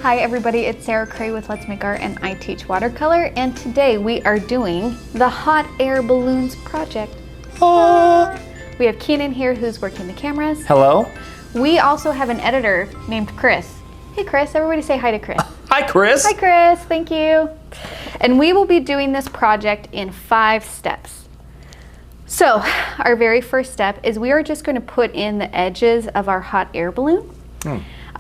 Hi everybody, it's Sarah Cray with Let's Make Art and I teach watercolor, and today we are doing the hot air balloons project. We have Keenan here who's working the cameras. Hello. We also have an editor named Chris. Hey Chris, everybody say hi to Chris. Hi Chris. Hi Chris, thank you. And we will be doing this project in 5 steps. So our very first step is we are just going to put in the edges of our hot air balloon.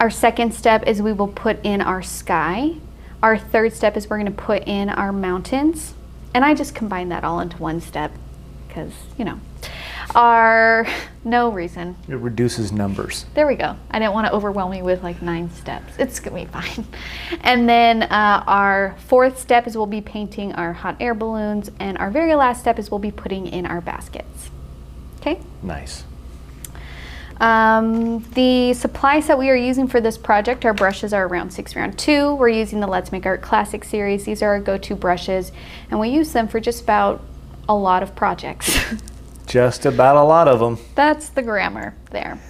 Our second step is we will put in our sky. Our third step is we're going to put in our mountains. And I just combined that all into one step because, you know, no reason. It reduces numbers. There we go. I didn't want to overwhelm you with like 9 steps. It's going to be fine. And then our fourth step is we'll be painting our hot air balloons. And our very last step is we'll be putting in our baskets. Okay? Nice. The supplies that we are using for this project, our brushes are around 6 round 2. We're using the Let's Make Art Classic series. These are our go-to brushes, and we use them for just about a lot of projects. Just about a lot of them. That's the grammar there.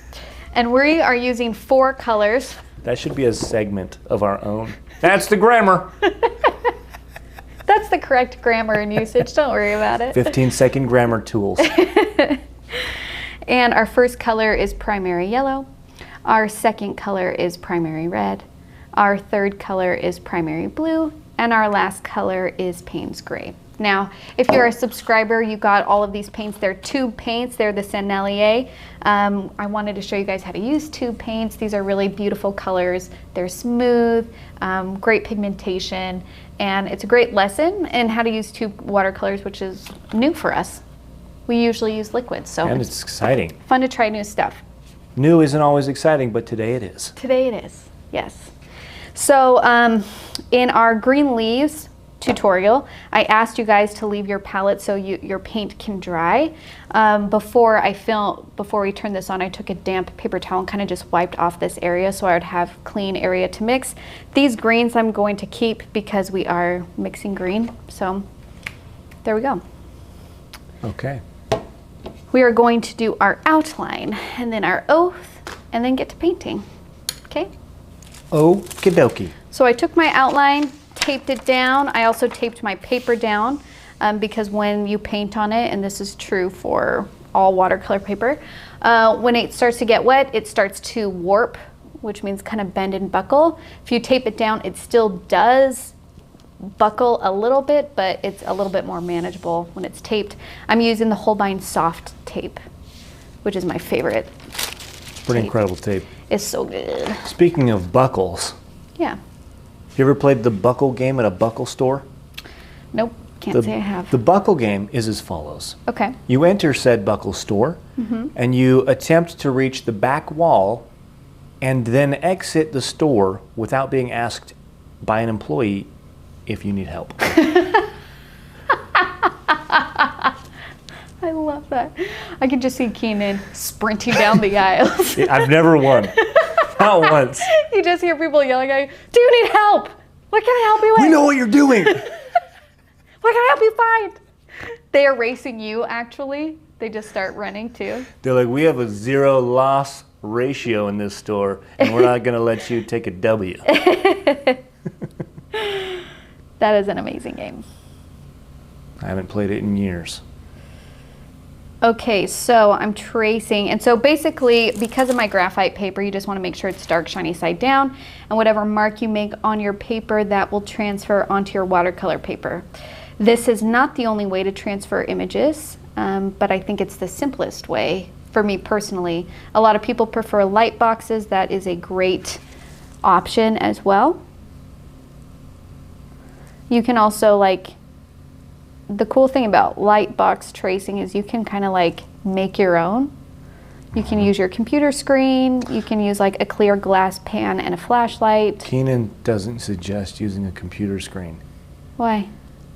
And we are using 4 colors. That should be a segment of our own. That's the grammar. That's the correct grammar and usage. Don't worry about it. 15-second grammar tools. And our first color is primary yellow. Our second color is primary red. Our third color is primary blue. And our last color is Payne's gray. Now, if you're a subscriber, you got all of these paints. They're tube paints. They're the Sennelier. I wanted to show you guys how to use tube paints. These are really beautiful colors. They're smooth, great pigmentation, and it's a great lesson in how to use tube watercolors, which is new for us. We usually use liquids, so And it's exciting. Fun to try new stuff. New isn't always exciting, but today it is. Today it is, yes. So in our green leaves tutorial, I asked you guys to leave your palette so your paint can dry. Before we turned this on, I took a damp paper towel and kind of just wiped off this area so I would have clean area to mix. These greens I'm going to keep because we are mixing green, so there we go. Okay. We are going to do our outline and then our oath and then get to painting. Okay? Okie dokie. So I took my outline, taped it down. I also taped my paper down because when you paint on it, and this is true for all watercolor paper, when it starts to get wet, it starts to warp, which means kind of bend and buckle. If you tape it down, it still does buckle a little bit, but it's a little bit more manageable when it's taped. I'm using the Holbein soft tape, which is my favorite. Pretty incredible tape. It's so good. Speaking of buckles. Yeah. You ever played the buckle game at a buckle store? Nope, can't say I have. The buckle game is as follows. Okay. You enter said buckle store and you attempt to reach the back wall and then exit the store without being asked by an employee if you need help. I love that. I can just see Keenan sprinting down the aisles. I've never won. Not once. You just hear people yelling at you, do you need help? What can I help you with? We know what you're doing. What can I help you find? They are racing you, actually. They just start running too. They're like, we have a 0 loss ratio in this store and we're not going to let you take a W. That is an amazing game. I haven't played it in years. Okay, so I'm tracing, and so basically, because of my graphite paper, you just want to make sure it's dark, shiny side down, and whatever mark you make on your paper, that will transfer onto your watercolor paper. This is not the only way to transfer images, but I think it's the simplest way for me personally. A lot of people prefer light boxes. That is a great option as well. You can also, like, the cool thing about light box tracing is you can kind of like make your own. You can use your computer screen, you can use like a clear glass pan and a flashlight. Keenan doesn't suggest using a computer screen. Why?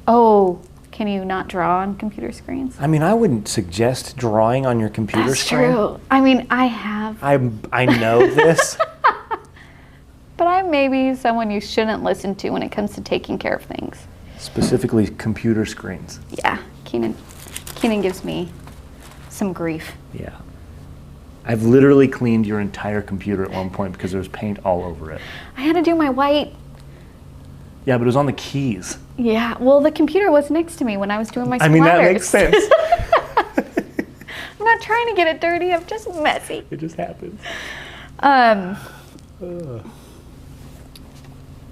Oh, can you not draw on computer screens? I mean, I wouldn't suggest drawing on your computer screen. That's true. I mean, I have. I know this. But I'm maybe someone you shouldn't listen to when it comes to taking care of things. Specifically computer screens. Yeah, Keenan gives me some grief. Yeah. I've literally cleaned your entire computer at one point because there was paint all over it. I had to do my white. Yeah, but it was on the keys. Yeah, well, the computer was next to me when I was doing my splatters. I mean, that makes sense. I'm not trying to get it dirty, I'm just messy. It just happens.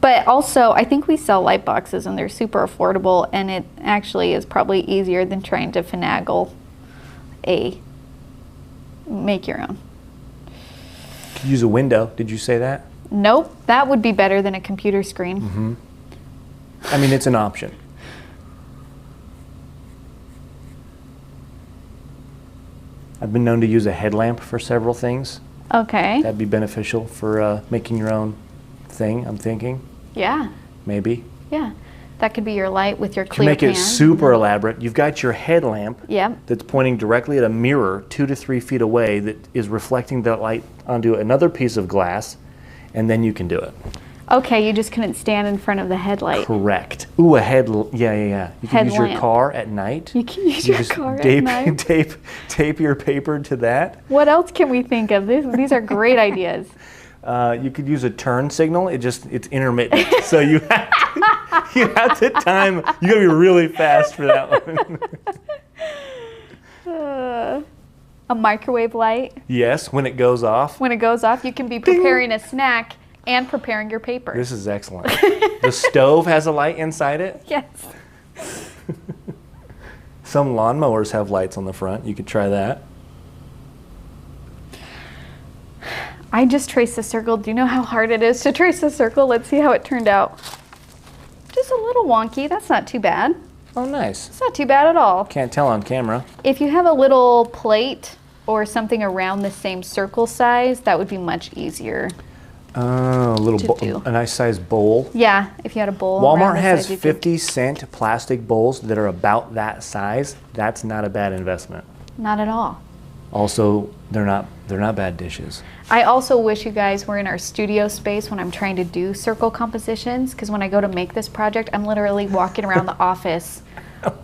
But also, I think we sell light boxes and they're super affordable, and it actually is probably easier than trying to finagle make your own. Could use a window. Did you say that? Nope, that would be better than a computer screen. Mm-hmm. I mean, it's an option. I've been known to use a headlamp for several things. Okay. That'd be beneficial for making your own thing, I'm thinking. Yeah. Maybe. Yeah. That could be your light with your To clear make pan. it super elaborate, you've got your headlamp Yep. that's pointing directly at a mirror 2 to 3 feet away that is reflecting that light onto another piece of glass, and then you can do it. Okay, you just couldn't stand in front of the headlight. Correct. Ooh, a yeah. You can use your Headlamp. car at night. You can use your just car at tape, night. tape your paper to that. What else can we think of? These are great ideas. You could use a turn signal. It's intermittent, so you have to time. You gotta be really fast for that one. A microwave light. Yes, when it goes off. When it goes off, you can be preparing a snack and preparing your paper. This is excellent. The stove has a light inside it. Yes. Some lawnmowers have lights on the front. You could try that. I just traced a circle. Do you know how hard it is to trace a circle? Let's see how it turned out. Just a little wonky. That's not too bad. Oh, nice. It's not too bad at all. Can't tell on camera. If you have a little plate or something around the same circle size, that would be much easier. Oh, a nice sized bowl. Yeah, if you had a bowl. Walmart around the has size, you could- 50-cent plastic bowls that are about that size. That's not a bad investment. Not at all. Also, they're not bad dishes. I also wish you guys were in our studio space when I'm trying to do circle compositions, because when I go to make this project, I'm literally walking around the office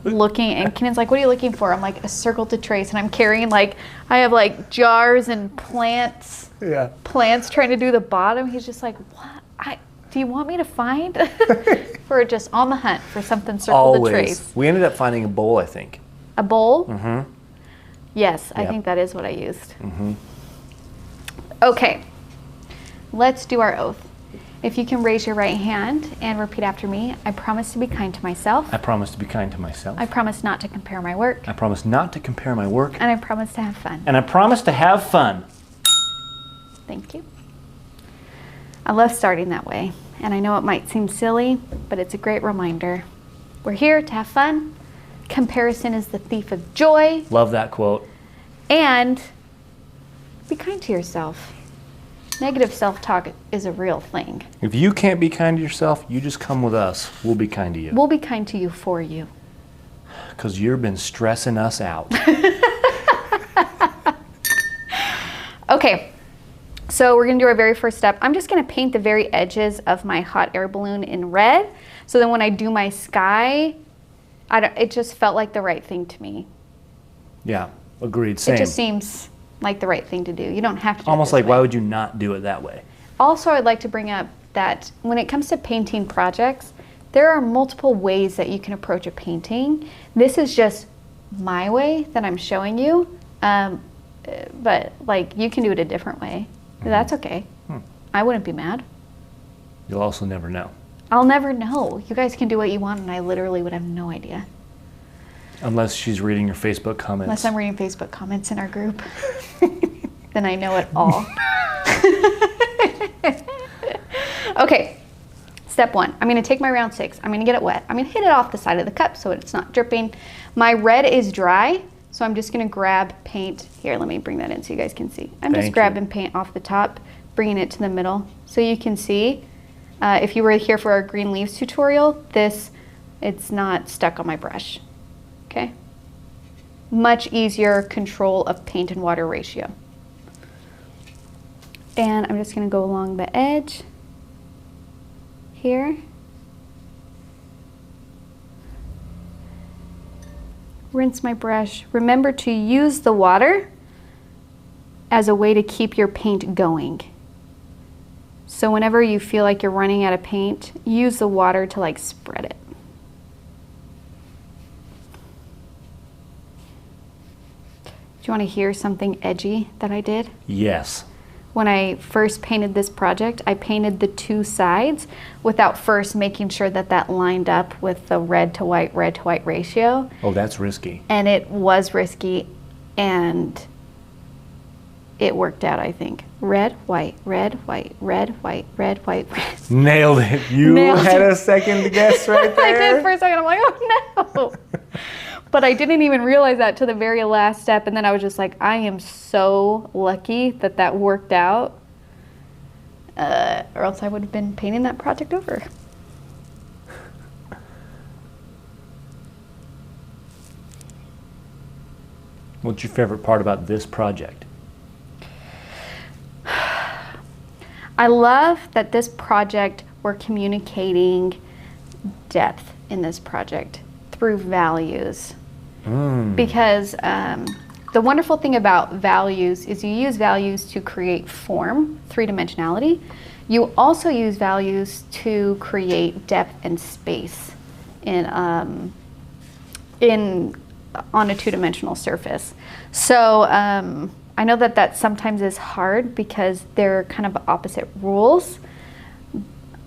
looking, and Kenan's like, what are you looking for? I'm like, a circle to trace, and I'm carrying I have jars and plants trying to do the bottom. He's just like, what? Do you want me to find? We're just on the hunt for something circle to trace. We ended up finding a bowl, I think. A bowl? Mm-hmm. Yes, I think that is what I used. Mm-hmm. Okay, let's do our oath. If you can raise your right hand and repeat after me. I promise to be kind to myself. I promise to be kind to myself. I promise not to compare my work. I promise not to compare my work. And I promise to have fun. And I promise to have fun. Thank you. I love starting that way. And I know it might seem silly, but it's a great reminder. We're here to have fun. Comparison is the thief of joy. Love that quote. And be kind to yourself. Negative self-talk is a real thing. If you can't be kind to yourself, you just come with us. We'll be kind to you. We'll be kind to you for you. Because you've been stressing us out. Okay, so we're gonna do our very first step. I'm just gonna paint the very edges of my hot air balloon in red. So then when I do my sky, it just felt like the right thing to me. Yeah, agreed, same. It just seems like the right thing to do. You don't have to do Almost it this like, way. why would you not do it that way? Also, I'd like to bring up that when it comes to painting projects, there are multiple ways that you can approach a painting. This is just my way that I'm showing you, but you can do it a different way. Mm-hmm. That's okay. I wouldn't be mad. You'll also never know. I'll never know. You guys can do what you want, and I literally would have no idea. Unless she's reading your Facebook comments. Unless I'm reading Facebook comments in our group. Then I know it all. Okay, step one. I'm going to take my round 6. I'm going to get it wet. I'm going to hit it off the side of the cup so it's not dripping. My red is dry, so I'm just going to grab paint. Here, let me bring that in so you guys can see. I'm just grabbing paint off the top, bringing it to the middle so you can see. If you were here for our green leaves tutorial, it's not stuck on my brush. Okay? Much easier control of paint and water ratio. And I'm just going to go along the edge here. Rinse my brush. Remember to use the water as a way to keep your paint going. So whenever you feel like you're running out of paint, use the water to like spread it. Do you want to hear something edgy that I did? Yes. When I first painted this project, I painted the two sides without first making sure that that lined up with the red to white ratio. Oh, that's risky. And it was risky, and it worked out, I think. Red, white, red, white, red, white, red, white, red. Nailed it. You had a second guess right there. I did for a second. I'm like, oh no. But I didn't even realize that to the very last step. And then I was just like, I am so lucky that that worked out. Or else I would have been painting that project over. What's your favorite part about this project? I love that this project, we're communicating depth in this project through values. Because the wonderful thing about values is you use values to create form, three-dimensionality. You also use values to create depth and space on a two-dimensional surface. So I know that that sometimes is hard because they're kind of opposite rules,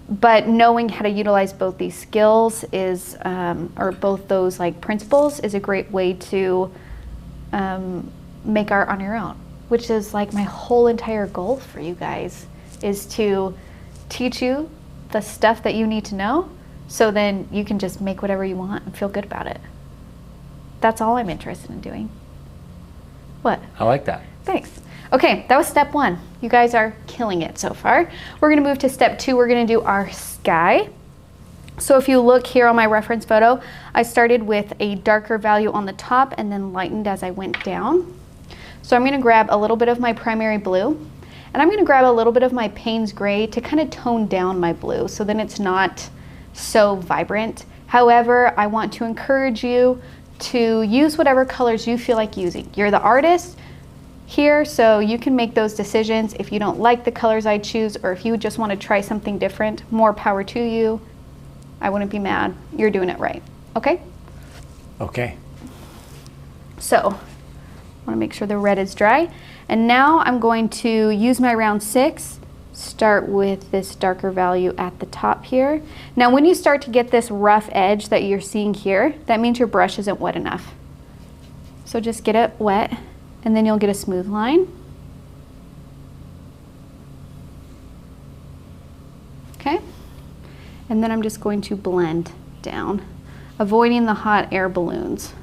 but knowing how to utilize both these skills is, or both those like principles, is a great way to make art on your own, which is like my whole entire goal for you guys, is to teach you the stuff that you need to know, so then you can just make whatever you want and feel good about it. That's all I'm interested in doing. What? I like that. Thanks. Okay, that was step one. You guys are killing it so far. We're gonna move to step two. We're gonna do our sky. So if you look here on my reference photo, I started with a darker value on the top and then lightened as I went down. So I'm gonna grab a little bit of my primary blue, and I'm gonna grab a little bit of my Payne's gray to kind of tone down my blue so then it's not so vibrant. However, I want to encourage you to use whatever colors you feel like using. You're the artist here, so you can make those decisions. If you don't like the colors I choose, or if you just want to try something different, more power to you. I wouldn't be mad. You're doing it right. Okay? Okay. So, I want to make sure the red is dry. And now I'm going to use my round 6, start with this darker value at the top here. Now when you start to get this rough edge that you're seeing here, that means your brush isn't wet enough. So just get it wet, and then you'll get a smooth line. Okay, and then I'm just going to blend down, avoiding the hot air balloons.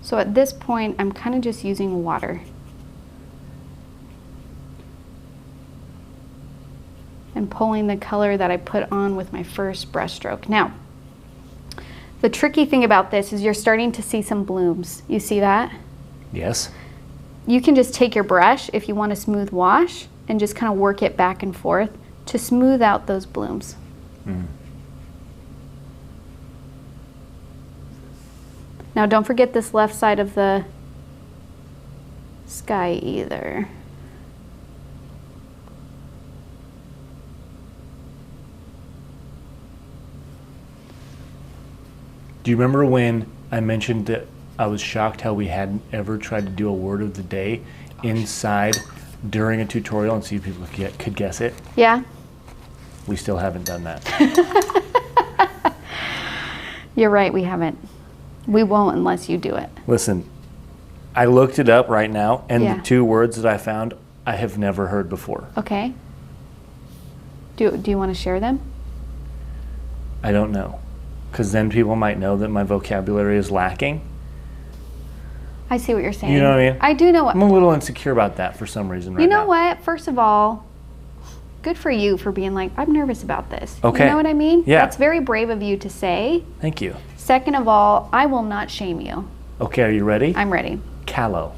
So at this point, I'm kind of just using water. And pulling the color that I put on with my first brush stroke. Now, the tricky thing about this is you're starting to see some blooms. You see that? Yes. You can just take your brush, if you want a smooth wash, and just kind of work it back and forth to smooth out those blooms. Now don't forget this left side of the sky either. Do you remember when I mentioned that I was shocked how we hadn't ever tried to do a word of the day inside during a tutorial and see if people could guess it? Yeah. We still haven't done that. You're right, we haven't. We won't unless you do it. Listen, I looked it up right now, and Yeah. the 2 words that I found, I have never heard before. Okay. Do you want to share them? I don't know, because then people might know that my vocabulary is lacking. I see what you're saying. You know what I mean? I do know what. I'm a little insecure about that for some reason right now. You know what? First of all, good for you for being like, I'm nervous about this. Okay. You know what I mean? Yeah. That's very brave of you to say. Thank you. Second of all, I will not shame you. Okay, are you ready? I'm ready. Callow.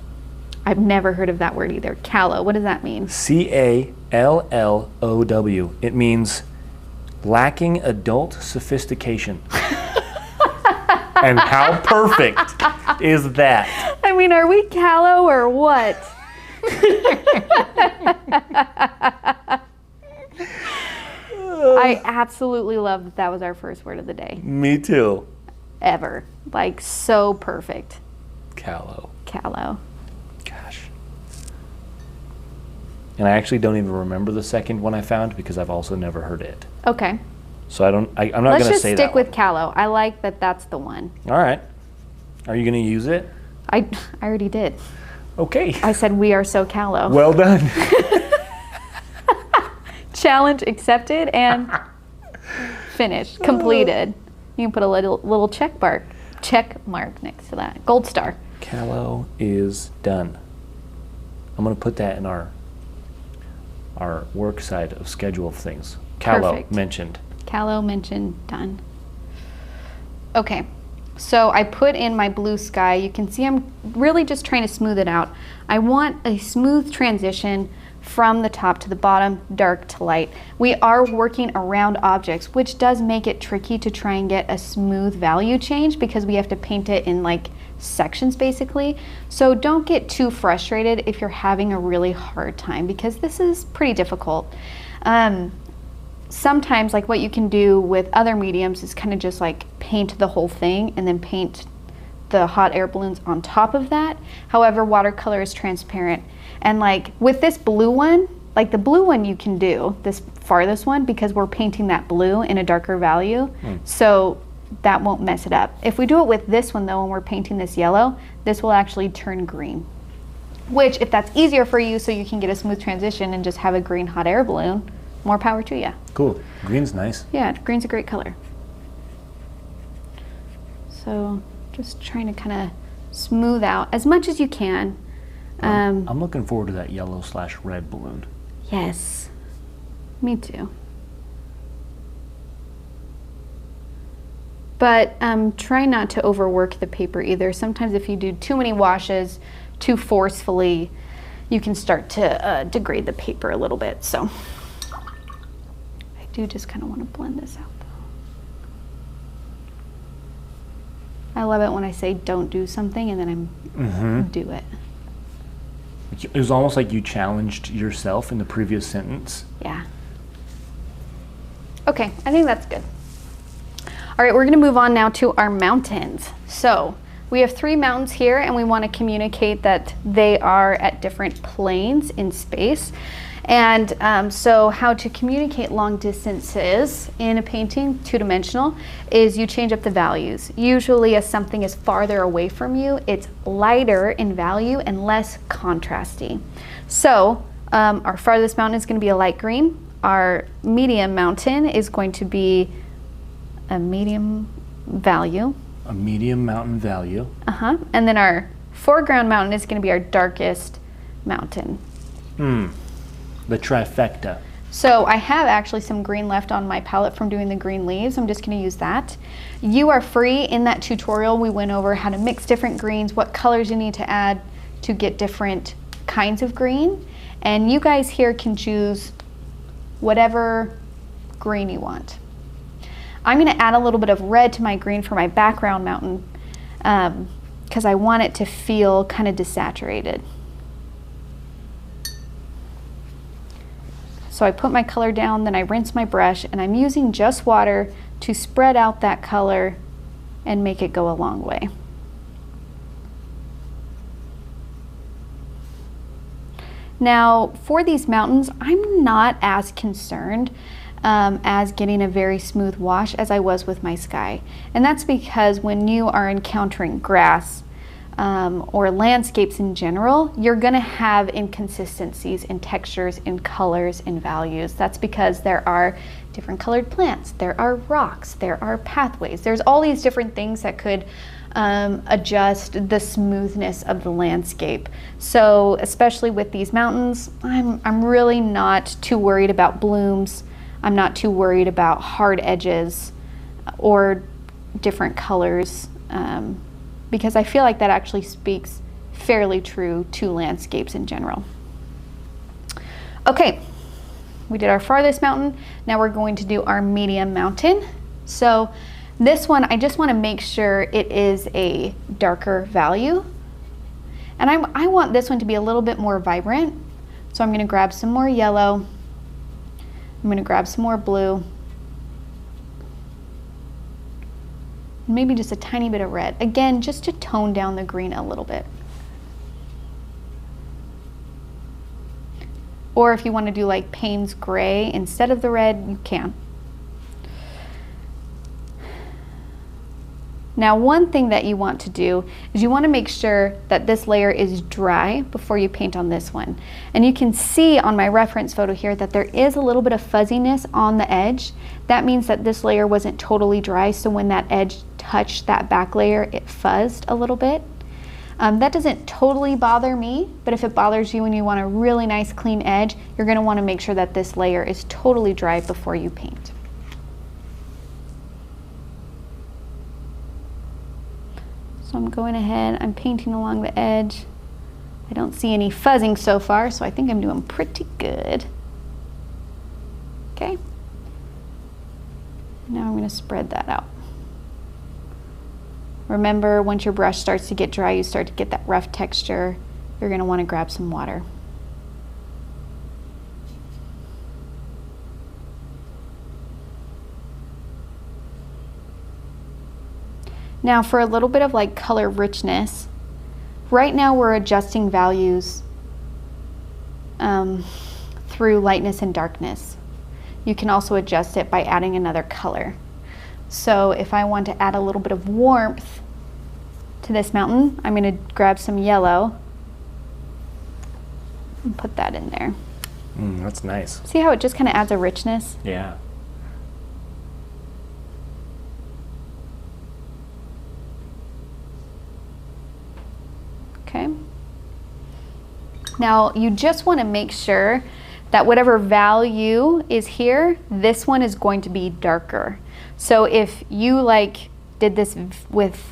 I've never heard of that word either. Callow. What does that mean? C-A-L-L-O-W. It means Lacking adult sophistication. And how perfect is that? I mean, are we callow or what? I absolutely love that that was our first word of the day. Me too. Ever. Like, so perfect. Callow. Callow. Gosh. And I actually don't even remember the second one I found because I've also never heard it. Okay. So I'm not going to say that. Let's just stick with callow. I like that that's the one. All right. Are you going to use it? I already did. Okay. I said we are so callow. Well done. Challenge accepted and finished, completed. You can put a little check mark next to that. Gold star. Callow is done. I'm going to put that in our work side of schedule of things. Callow Perfect. mentioned. Callow mentioned, done. Okay, so I put in my blue sky. You can see I'm really just trying to smooth it out. I want a smooth transition from the top to the bottom, dark to light. We are working around objects, which does make it tricky to try and get a smooth value change because we have to paint it in like sections basically. So don't get too frustrated if you're having a really hard time because this is pretty difficult. Sometimes like what you can do with other mediums is kind of just like paint the whole thing and then paint the hot air balloons on top of that. However, watercolor is transparent. And like with this blue one, like the blue one you can do, this farthest one, because we're painting that blue in a darker value. So that won't mess it up. If we do it with this one though, and we're painting this yellow, this will actually turn green. Which if that's easier for you so you can get a smooth transition and just have a green hot air balloon, more power to you. Cool. Green's nice. Yeah, green's a great color. So just trying to kind of smooth out as much as you can. I'm looking forward to that yellow/red balloon. Yes, me too. But try not to overwork the paper either. Sometimes if you do too many washes too forcefully, you can start to degrade the paper a little bit. So I do just kind of want to blend this out though. I love it when I say don't do something and then I do it. It was almost like you challenged yourself in the previous sentence. Yeah. Okay, I think that's good. All right, we're gonna move on now to our mountains. So we have 3 mountains here and we wanna communicate that they are at different planes in space. And so how to communicate long distances in a painting, 2-dimensional, is you change up the values. Usually as something is farther away from you, it's lighter in value and less contrasty. So our farthest mountain is going to be a light green. Our medium mountain is going to be a medium value. A medium mountain value. And then our foreground mountain is going to be our darkest mountain. The trifecta. So I have actually some green left on my palette from doing the green leaves. I'm just going to use that. You are free. In that tutorial we went over how to mix different greens, what colors you need to add to get different kinds of green. And you guys here can choose whatever green you want. I'm going to add a little bit of red to my green for my background mountain because I want it to feel kind of desaturated. So I put my color down, then I rinse my brush, and I'm using just water to spread out that color and make it go a long way. Now, for these mountains, I'm not as concerned as getting a very smooth wash as I was with my sky. And that's because when you are encountering grass, or landscapes in general, you're gonna have inconsistencies in textures, in colors, in values. That's because there are different colored plants, there are rocks, there are pathways. There's all these different things that could adjust the smoothness of the landscape. So especially with these mountains, I'm really not too worried about blooms. I'm not too worried about hard edges or different colors. Because I feel like that actually speaks fairly true to landscapes in general. Okay, we did our farthest mountain. Now we're going to do our medium mountain. So this one, I just want to make sure it is a darker value. And I want this one to be a little bit more vibrant. So I'm going to grab some more yellow. I'm going to grab some more blue. Maybe just a tiny bit of red. Again, just to tone down the green a little bit. Or if you want to do like Payne's Gray instead of the red, you can. Now, one thing that you want to do is you want to make sure that this layer is dry before you paint on this one. And you can see on my reference photo here that there is a little bit of fuzziness on the edge. That means that this layer wasn't totally dry, so when that edge touched that back layer, it fuzzed a little bit. That doesn't totally bother me, but if it bothers you and you want a really nice clean edge, you're going to want to make sure that this layer is totally dry before you paint. So I'm going ahead, I'm painting along the edge. I don't see any fuzzing so far, so I think I'm doing pretty good. Okay. Now I'm going to spread that out. Remember, once your brush starts to get dry, you start to get that rough texture. You're going to want to grab some water. Now for a little bit of like color richness, right now we're adjusting values through lightness and darkness. You can also adjust it by adding another color. So if I want to add a little bit of warmth to this mountain, I'm going to grab some yellow and put that in there. That's nice. See how it just kind of adds a richness? Yeah. Okay. Now you just want to make sure that whatever value is here, this one is going to be darker. So if you like did this with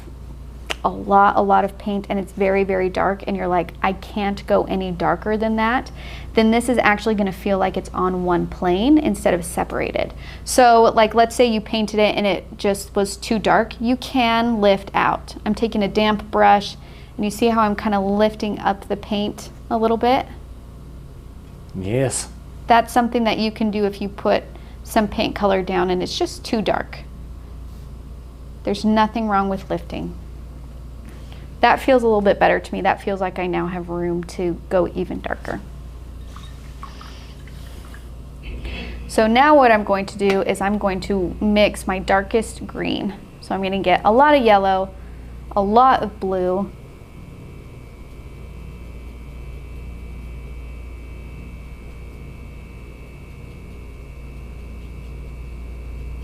a lot of paint and it's very, very dark and you're like, I can't go any darker than that, then this is actually going to feel like it's on one plane instead of separated. So like, let's say you painted it and it just was too dark, you can lift out. I'm taking a damp brush and you see how I'm kind of lifting up the paint a little bit? Yes. That's something that you can do if you put some paint color down and it's just too dark. There's nothing wrong with lifting. That feels a little bit better to me. That feels like I now have room to go even darker. So now what I'm going to do is I'm going to mix my darkest green. So I'm going to get a lot of yellow, a lot of blue,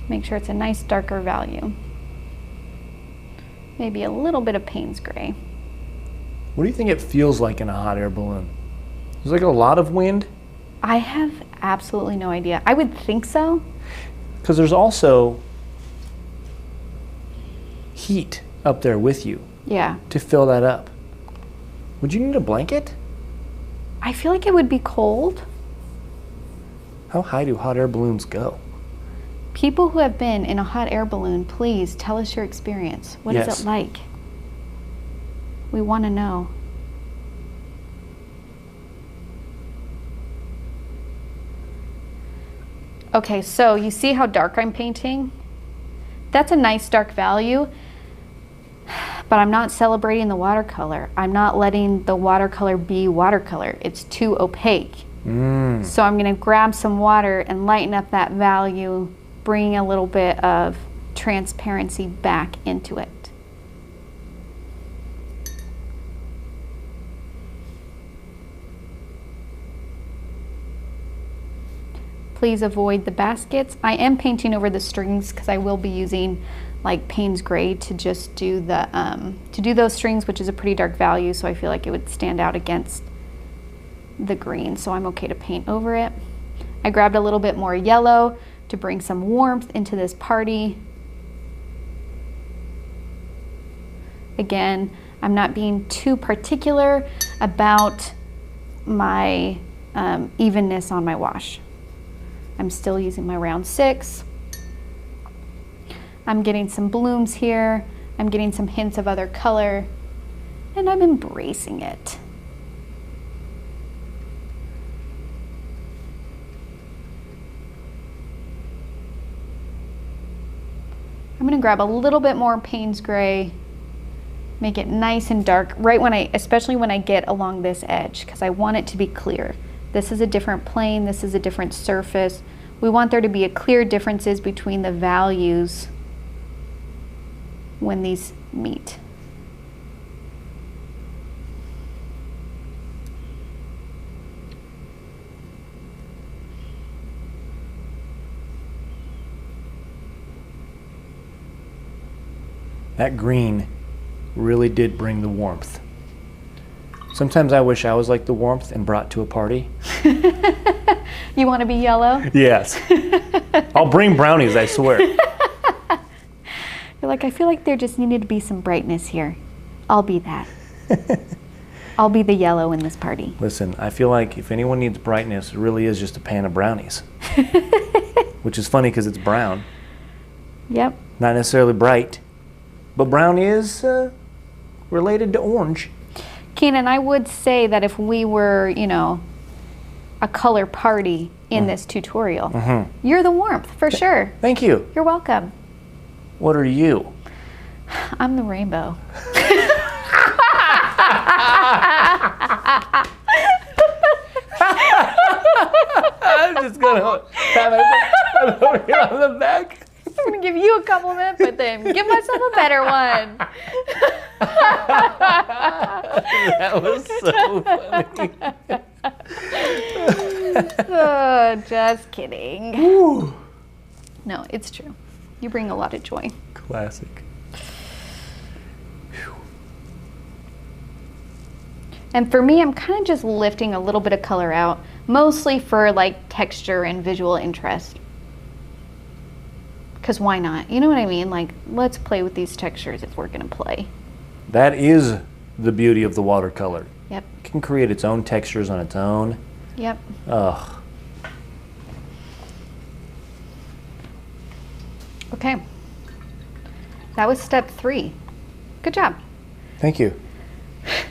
make sure it's a nice darker value. Maybe a little bit of Payne's Gray. What do you think it feels like in a hot air balloon? There's like a lot of wind? I have absolutely no idea. I would think so. Because there's also heat up there with you. Yeah. To fill that up. Would you need a blanket? I feel like it would be cold. How high do hot air balloons go? People who have been in a hot air balloon, please tell us your experience. What is it like? We want to know. Okay, so you see how dark I'm painting? That's a nice dark value, but I'm not celebrating the watercolor. I'm not letting the watercolor be watercolor. It's too opaque. So I'm going to grab some water and lighten up that value, bringing a little bit of transparency back into it. Please avoid the baskets. I am painting over the strings because I will be using like Payne's Gray to just do the to do those strings, which is a pretty dark value, so I feel like it would stand out against the green, so I'm okay to paint over it. I grabbed a little bit more yellow to bring some warmth into this party. Again, I'm not being too particular about my evenness on my wash. I'm still using my round 6. I'm getting some blooms here. I'm getting some hints of other color, and I'm embracing it. I'm gonna grab a little bit more Payne's Gray, make it nice and dark, right when especially when I get along this edge, because I want it to be clear. This is a different plane, this is a different surface. We want there to be a clear differences between the values when these meet. That green really did bring the warmth. Sometimes I wish I was like the warmth and brought to a party. You want to be yellow? Yes. I'll bring brownies, I swear. You're like, I feel like there just needed to be some brightness here. I'll be that. I'll be the yellow in this party. Listen, I feel like if anyone needs brightness, it really is just a pan of brownies. Which is funny because it's brown. Yep. Not necessarily bright. But brown is related to orange. Keenan, I would say that if we were, you know, a color party in this tutorial, you're the warmth, for sure. Thank you. You're welcome. What are you? I'm the rainbow. I'm just going to have it over here on the back. I'm going to give you a compliment, but then give myself a better one. That was so funny. Oh, just kidding. Woo. No, it's true. You bring a lot of joy. Classic. And for me, I'm kind of just lifting a little bit of color out, mostly for like texture and visual interest. Because why not? You know what I mean? Like, let's play with these textures if we're going to play. That is the beauty of the watercolor. Yep. It can create its own textures on its own. Yep. Ugh. Okay. That was step 3. Good job. Thank you.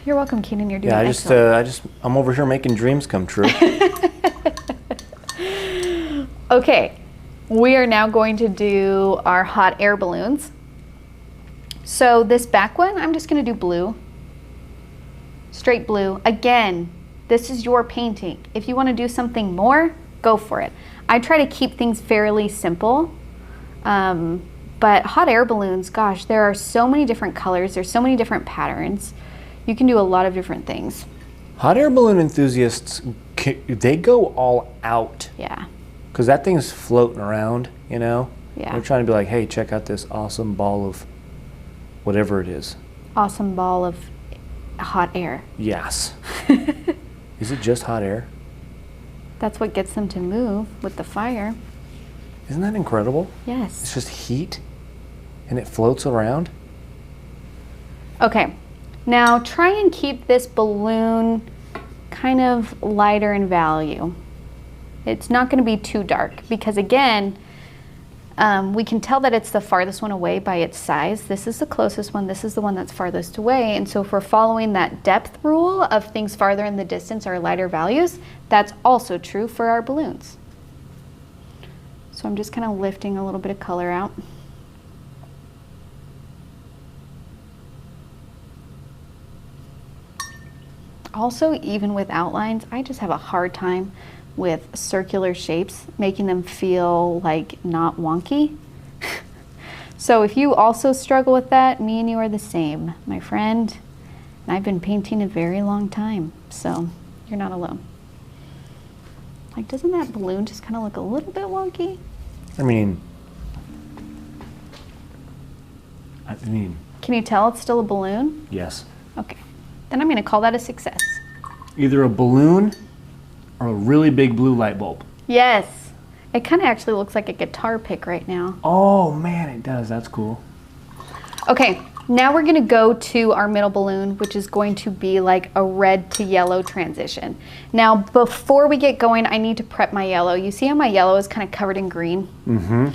You're welcome, Keenan. You're doing Yeah, excellent. I'm over here making dreams come true. Okay. We are now going to do our hot air balloons. So this back one, I'm just going to do blue. Straight blue. Again, this is your painting. If you want to do something more, go for it. I try to keep things fairly simple. But hot air balloons, gosh, there are so many different colors. There's so many different patterns. You can do a lot of different things. Hot air balloon enthusiasts, they go all out. Yeah. Because that thing's floating around, you know? Yeah. They're trying to be like, hey, check out this awesome ball of whatever it is. Awesome ball of hot air. Yes. Is it just hot air? That's what gets them to move with the fire. Isn't that incredible? Yes. It's just heat and it floats around. Okay. Now try and keep this balloon kind of lighter in value. It's not going to be too dark because again, we can tell that it's the farthest one away by its size. This is the closest one. This is the one that's farthest away. And so if we're following that depth rule of things farther in the distance are lighter values, that's also true for our balloons. So I'm just kind of lifting a little bit of color out. Also, even with outlines, I just have a hard time with circular shapes, making them feel like not wonky. So if you also struggle with that, me and you are the same, my friend. And I've been painting a very long time, so you're not alone. Like, doesn't that balloon just kind of look a little bit wonky? I mean, can you tell it's still a balloon? yes. Okay, then I'm gonna call that a success. Either a balloon or a really big blue light bulb. Yes, it kind of actually looks like a guitar pick right now. Oh man, it does. That's cool. Okay, Now we're gonna go to our middle balloon, which is going to be like a red to yellow transition. Now, before we get going, I need to prep my yellow. You see how my yellow is kind of covered in green? Mm-hmm.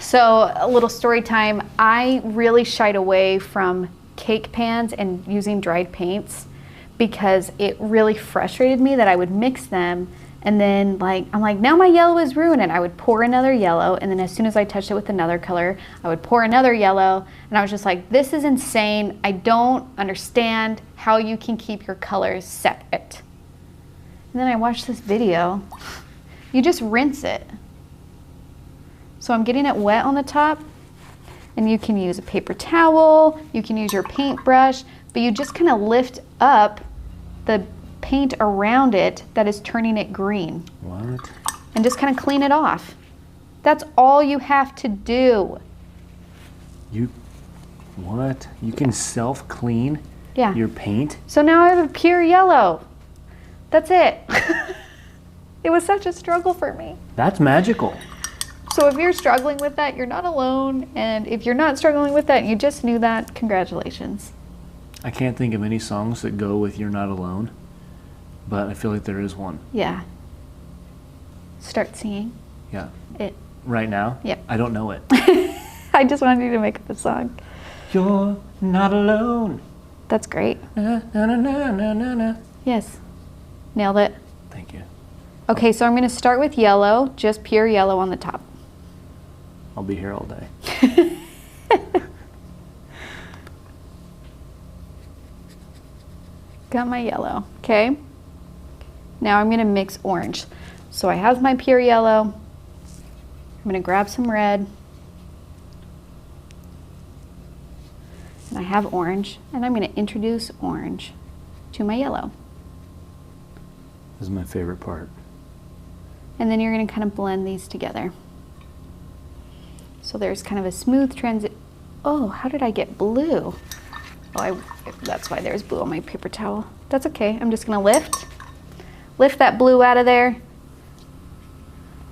So a little story time. I really shied away from cake pans and using dried paints because it really frustrated me that I would mix them and then I'm like, now my yellow is ruined, and I would pour another yellow, and then as soon as I touched it with another color, I would pour another yellow, and I was just like, this is insane. I don't understand how you can keep your colors separate. And then I watched this video. You just rinse it. So I'm getting it wet on the top, and you can use a paper towel, you can use your paintbrush, but you just kind of lift up the paint around it that is turning it green. What? And just kind of clean it off. That's all you have to do. What? You can self-clean your paint? So now I have a pure yellow. That's it. It was such a struggle for me. That's magical. So if you're struggling with that, you're not alone. And if you're not struggling with that and you just knew that, congratulations. I can't think of any songs that go with You're Not Alone, but I feel like there is one. Yeah. Start singing. Yeah. It. Right now? Yep. I don't know it. I just wanted you to make up a song. You're not alone. That's great. Na, na, na, na, na, na, na. Yes. Nailed it. Thank you. Okay, so I'm going to start with yellow, just pure yellow on the top. I'll be here all day. Got my yellow, okay? Now I'm gonna mix orange. So I have my pure yellow. I'm gonna grab some red. And I have orange, and I'm gonna introduce orange to my yellow. This is my favorite part. And then you're gonna kind of blend these together. So there's kind of a smooth transit. Oh, how did I get blue? Oh, that's why there's blue on my paper towel. That's okay, I'm just gonna lift that blue out of there.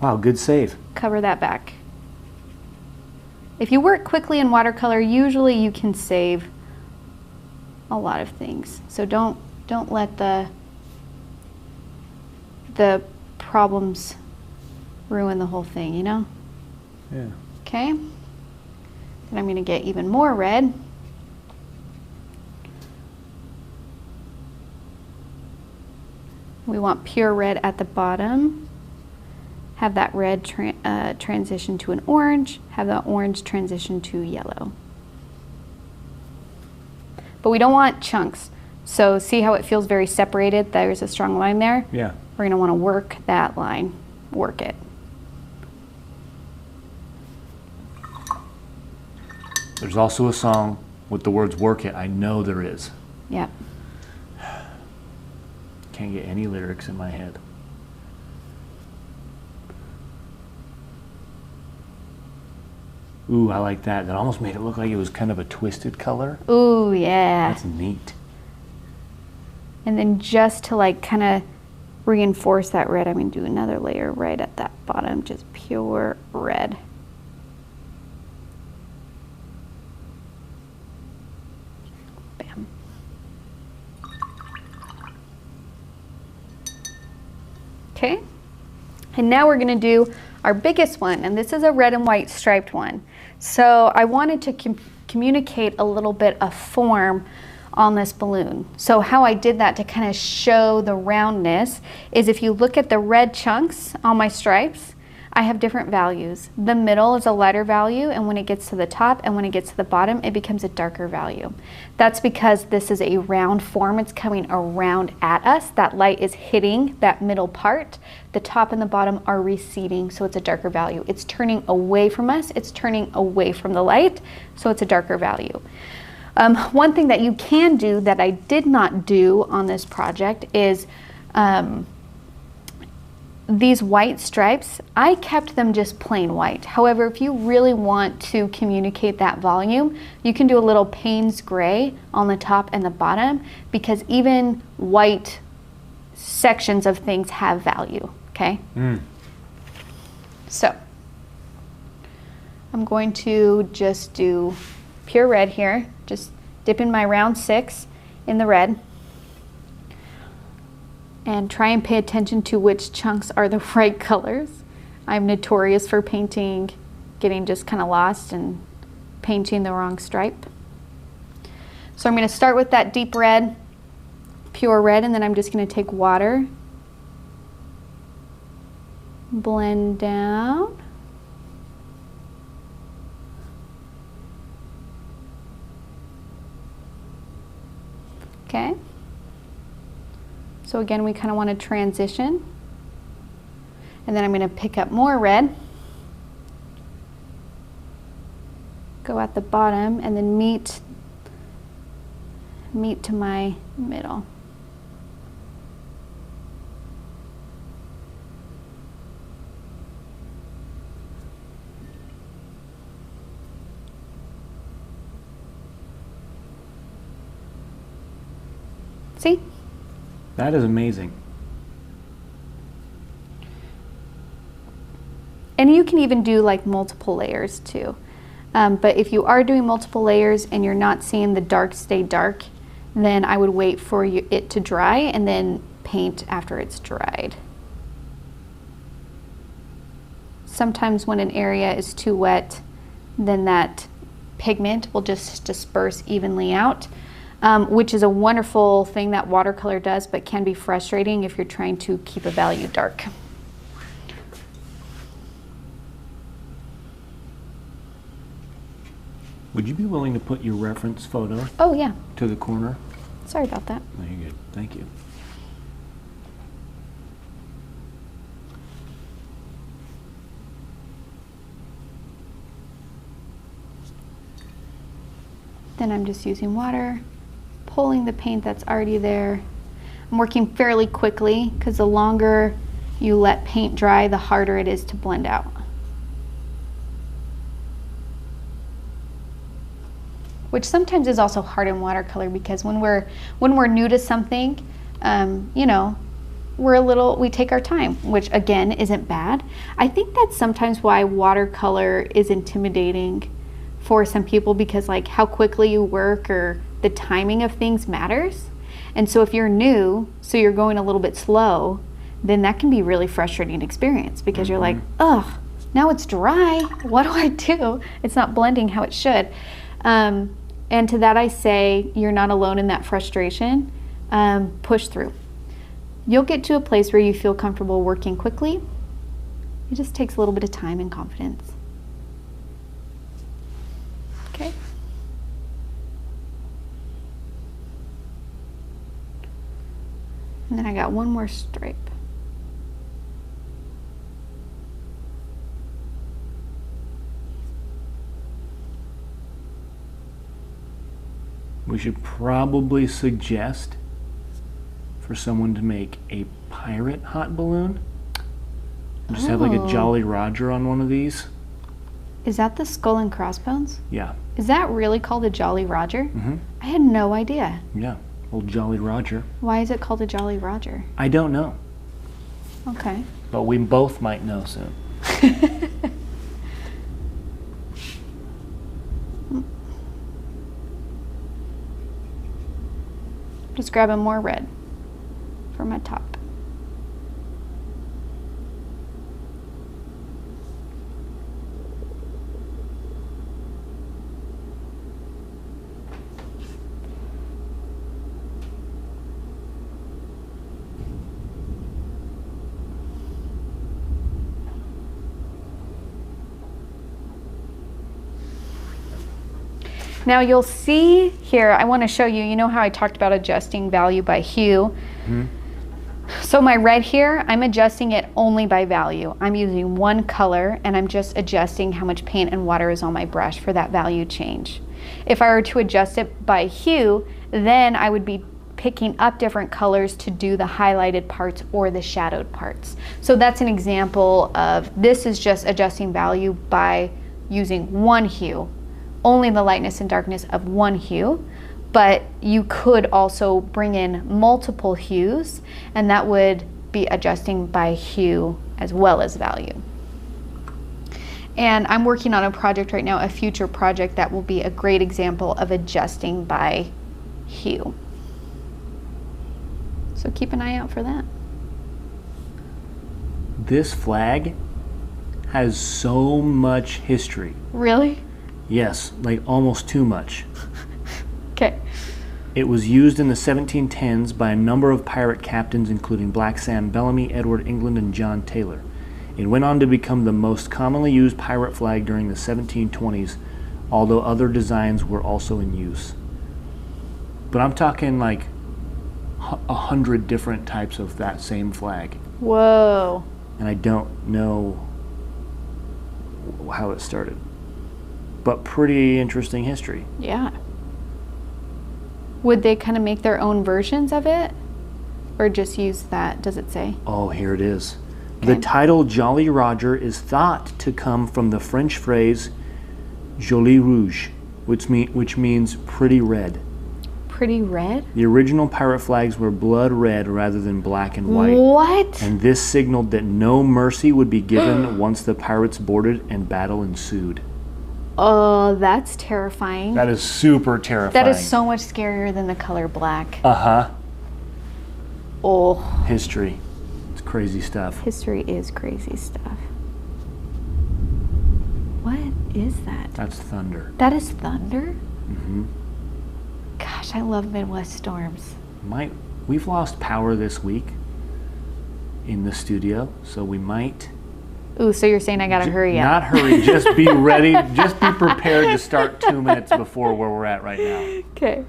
Wow, good save. Cover that back. If you work quickly in watercolor, usually you can save a lot of things. So don't let the problems ruin the whole thing, you know? Yeah. Okay. Then I'm gonna get even more red. We want pure red at the bottom. Have that red transition to an orange. Have that orange transition to yellow. But we don't want chunks. So see how it feels very separated? There's a strong line there? Yeah. We're gonna wanna work that line, work it. There's also a song with the words work it. I know there is. Yep. Can't get any lyrics in my head. Ooh, I like that. That almost made it look like it was kind of a twisted color. Ooh, yeah. That's neat. And then just to like kind of reinforce that red, I'm going to do another layer right at that bottom, just pure red. Bam. Okay. And now we're going to do our biggest one, and this is a red and white striped one. So I wanted to communicate a little bit of form on this balloon. So how I did that to kind of show the roundness is if you look at the red chunks on my stripes, I have different values. The middle is a lighter value, and when it gets to the top and when it gets to the bottom, it becomes a darker value. That's because this is a round form. It's coming around at us. That light is hitting that middle part. The top and the bottom are receding, so it's a darker value. It's turning away from us. It's turning away from the light, so it's a darker value. One thing that you can do that I did not do on this project is these white stripes, I kept them just plain white. However, if you really want to communicate that volume, you can do a little Payne's gray on the top and the bottom, because even white sections of things have value, okay? So, I'm going to just do pure red here, just dipping my round 6 in the red. And try and pay attention to which chunks are the right colors. I'm notorious for painting, getting just kind of lost and painting the wrong stripe. So I'm going to start with that deep red, pure red, and then I'm just going to take water, blend down. Okay. So again, we kind of want to transition. And then I'm going to pick up more red, go at the bottom, and then meet to my middle. See? That is amazing. And you can even do like multiple layers too. But if you are doing multiple layers and you're not seeing the dark stay dark, then I would wait for it to dry and then paint after it's dried. Sometimes when an area is too wet, then that pigment will just disperse evenly out, which is a wonderful thing that watercolor does, but can be frustrating if you're trying to keep a value dark. Would you be willing to put your reference photo Oh yeah, to the corner? sorry about that. No, you're good. Thank you. Then I'm just using water, pulling the paint that's already there. I'm working fairly quickly because the longer you let paint dry, the harder it is to blend out. Which sometimes is also hard in watercolor because when we're new to something, you know, we take our time, which again isn't bad. I think that's sometimes why watercolor is intimidating for some people, because like how quickly you work or the timing of things matters. And so if you're new, so you're going a little bit slow, then that can be really frustrating experience because you're like, ugh, now it's dry. What do I do? It's not blending how it should. And to that I say, you're not alone in that frustration. Push through. You'll get to a place where you feel comfortable working quickly. It just takes a little bit of time and confidence. Okay. And then I got one more stripe. We should probably suggest for someone to make a pirate hot balloon. Just have like a Jolly Roger on one of these. Is that the skull and crossbones? Yeah. Is that really called a Jolly Roger? Mm-hmm. I had no idea. Yeah, old Jolly Roger. Why is it called a Jolly Roger? I don't know. Okay. But we both might know soon. Just grabbing more red for my top. Now you'll see here, I want to show you, you know how I talked about adjusting value by hue? Mm-hmm. So my red here, I'm adjusting it only by value. I'm using one color and I'm just adjusting how much paint and water is on my brush for that value change. If I were to adjust it by hue, then I would be picking up different colors to do the highlighted parts or the shadowed parts. So that's an example of, this is just adjusting value by using one hue. Only the lightness and darkness of one hue, but you could also bring in multiple hues, and that would be adjusting by hue as well as value. And I'm working on a project right now, a future project that will be a great example of adjusting by hue. So keep an eye out for that. This flag has so much history. Really? Yes, like almost too much. Okay. It was used in the 1710s by a number of pirate captains, including Black Sam Bellamy, Edward England, and John Taylor. It went on to become the most commonly used pirate flag during the 1720s, although other designs were also in use. But I'm talking like 100 different types of that same flag. Whoa. And I don't know how it started. But pretty interesting history. Yeah. Would they kind of make their own versions of it? Or just use that? Does it say? Oh, here it is. Okay. The title Jolly Roger is thought to come from the French phrase Joli Rouge, which means pretty red. Pretty red? The original pirate flags were blood red rather than black and white. What? And this signaled that no mercy would be given once the pirates boarded and battle ensued. Oh, that's terrifying. That is super terrifying. That is so much scarier than the color black. Uh-huh. Oh. History. It's crazy stuff. History is crazy stuff. What is that? That's thunder. That is thunder? Mm-hmm. Gosh, I love Midwest storms. We've lost power this week in the studio, so we might... Ooh, so you're saying I gotta hurry up. Not hurry, just be ready. Just be prepared to start 2 minutes before where we're at right now. Okay.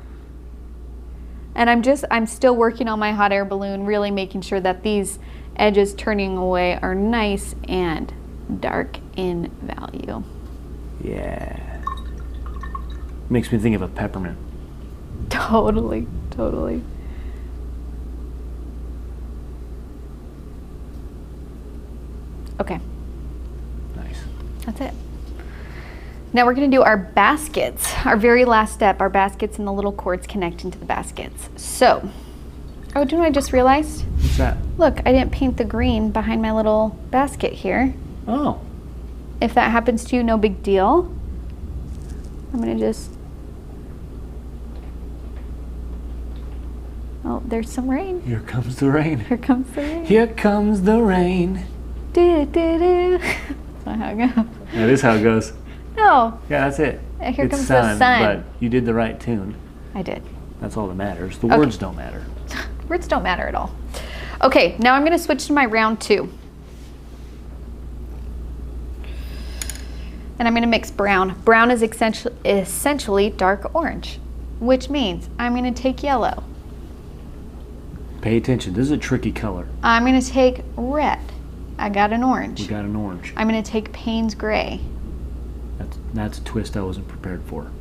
And I'm still working on my hot air balloon, really making sure that these edges turning away are nice and dark in value. Yeah. Makes me think of a peppermint. Totally, totally. Okay. Nice. That's it. Now we're going to do our baskets, our very last step, our baskets and the little cords connecting to the baskets. So, oh, do you know what I just realized? What's that? Look, I didn't paint the green behind my little basket here. Oh. If that happens to you, no big deal. I'm going to just... Oh, there's some rain. Here comes the rain. Here comes the rain. Here comes the rain. Do, do, do. That's not how it goes. That is how it goes. No. Yeah, that's it. Here It's comes the sun. But you did the right tune. I did. That's all that matters. The words don't matter. Words don't matter at all. Okay, now I'm going to switch to my round 2. And I'm going to mix brown. Brown is essentially dark orange, which means I'm going to take yellow. Pay attention. This is a tricky color. I'm going to take red. I got an orange. We got an orange. I'm going to take Payne's gray. That's a twist I wasn't prepared for.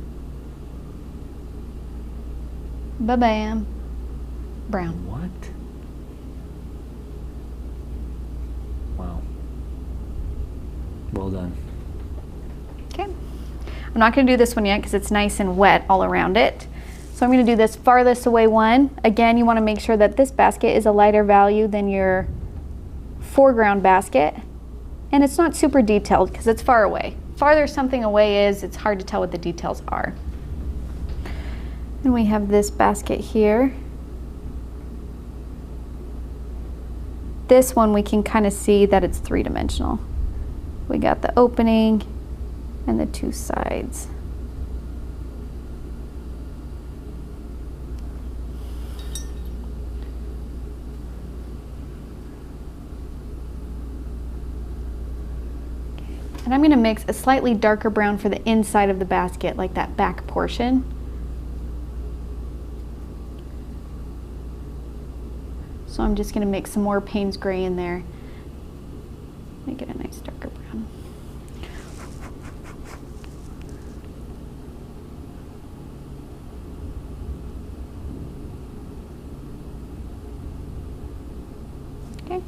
Ba-bam. Brown. What? Wow. Well done. Okay. I'm not going to do this one yet because it's nice and wet all around it. So I'm going to do this farthest away one. Again, you want to make sure that this basket is a lighter value than your foreground basket. And it's not super detailed because it's far away. Farther something away is, it's hard to tell what the details are. And we have this basket here. This one we can kind of see that it's 3-dimensional. We got the opening and the 2 sides. And I'm going to mix a slightly darker brown for the inside of the basket, like that back portion. So I'm just going to mix some more Payne's gray in there. Make it a nice darker brown. Okay.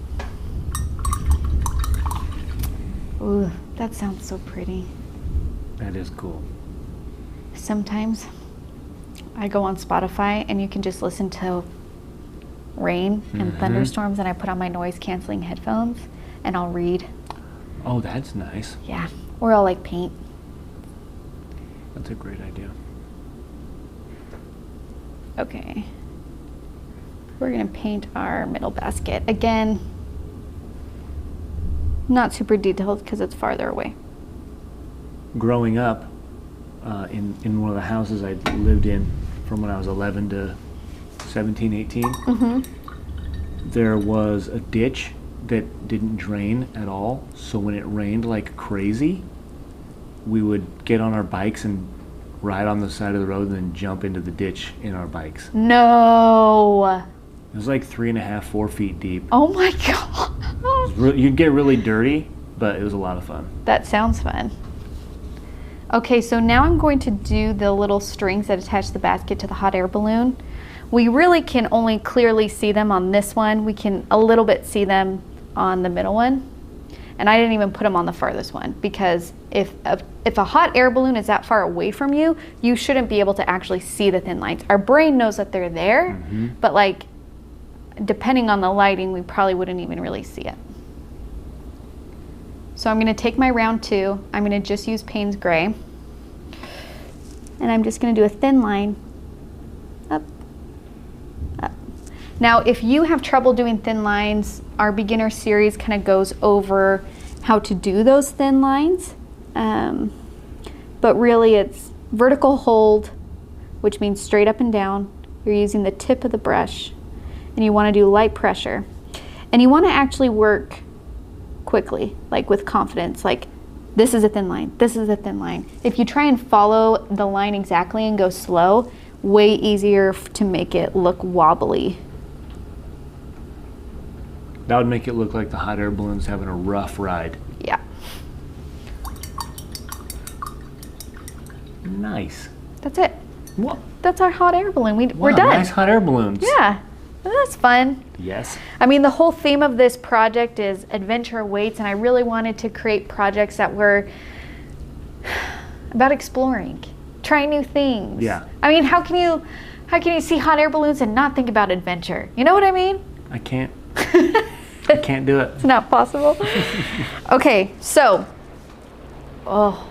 Ooh, that sounds so pretty. That is cool. Sometimes I go on Spotify and you can just listen to rain and thunderstorms, and I put on my noise canceling headphones and I'll read. Oh, that's nice. Yeah. We're all like paint. That's a great idea. Okay. We're gonna paint our middle basket. Again, not super detailed because it's farther away. Growing up, in one of the houses I lived in from when I was 11 to 17, 18, there was a ditch that didn't drain at all. So when it rained like crazy, we would get on our bikes and ride on the side of the road and then jump into the ditch in our bikes. No. It was like 3.5, 4 feet deep. Oh my God. You'd get really dirty, but it was a lot of fun. That sounds fun. Okay, so now I'm going to do the little strings that attach the basket to the hot air balloon. We really can only clearly see them on this one. We can a little bit see them on the middle one. And I didn't even put them on the farthest one because if a hot air balloon is that far away from you, you shouldn't be able to actually see the thin lines. Our brain knows that they're there, but like, depending on the lighting, we probably wouldn't even really see it. So I'm gonna take my round 2. I'm gonna just use Payne's Gray. And I'm just gonna do a thin line, up, up. Now, if you have trouble doing thin lines, our beginner series kind of goes over how to do those thin lines. But really it's vertical hold, which means straight up and down. You're using the tip of the brush. And you want to do light pressure. And you want to actually work quickly, like with confidence, like this is a thin line, this is a thin line. If you try and follow the line exactly and go slow, way easier to make it look wobbly. That would make it look like the hot air balloon's having a rough ride. Yeah. Nice. That's it. What? That's our hot air balloon. We're Wow, done. Nice hot air balloons. Yeah. That's fun. Yes. I mean, the whole theme of this project is adventure awaits, and I really wanted to create projects that were about exploring, trying new things. Yeah. I mean, how can you see hot air balloons and not think about adventure? You know what I mean? I can't. I can't do it. It's not possible. Okay, so, oh,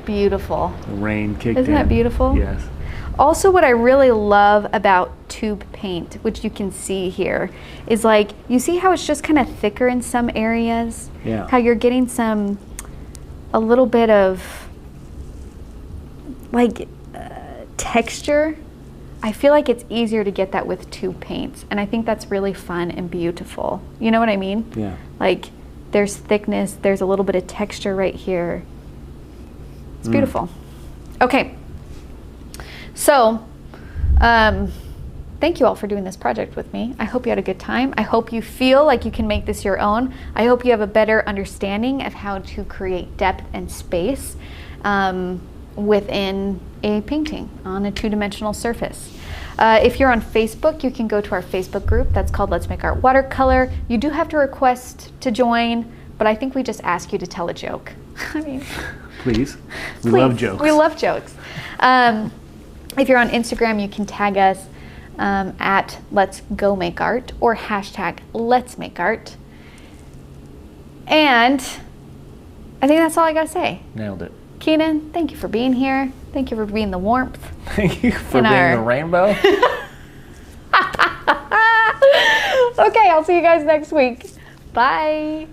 beautiful. The rain kicked in. Isn't that beautiful? Yes. Also, what I really love about tube paint, which you can see here, is like, you see how it's just kind of thicker in some areas? Yeah. How you're getting a little bit of, like, texture. I feel like it's easier to get that with tube paints, and I think that's really fun and beautiful. You know what I mean? Yeah. Like, there's thickness, there's a little bit of texture right here. It's beautiful. Okay. So, thank you all for doing this project with me. I hope you had a good time. I hope you feel like you can make this your own. I hope you have a better understanding of how to create depth and space within a painting on a two-dimensional surface. If you're on Facebook, you can go to our Facebook group. That's called Let's Make Art Watercolor. You do have to request to join, but I think we just ask you to tell a joke. I mean, please. We love jokes. We love jokes. If you're on Instagram, you can tag us at Let's Go Make Art or hashtag Let's Make Art. And I think that's all I gotta say. Nailed it. Keenan, thank you for being here. Thank you for being the warmth. Thank you for being the rainbow. Okay, I'll see you guys next week. Bye.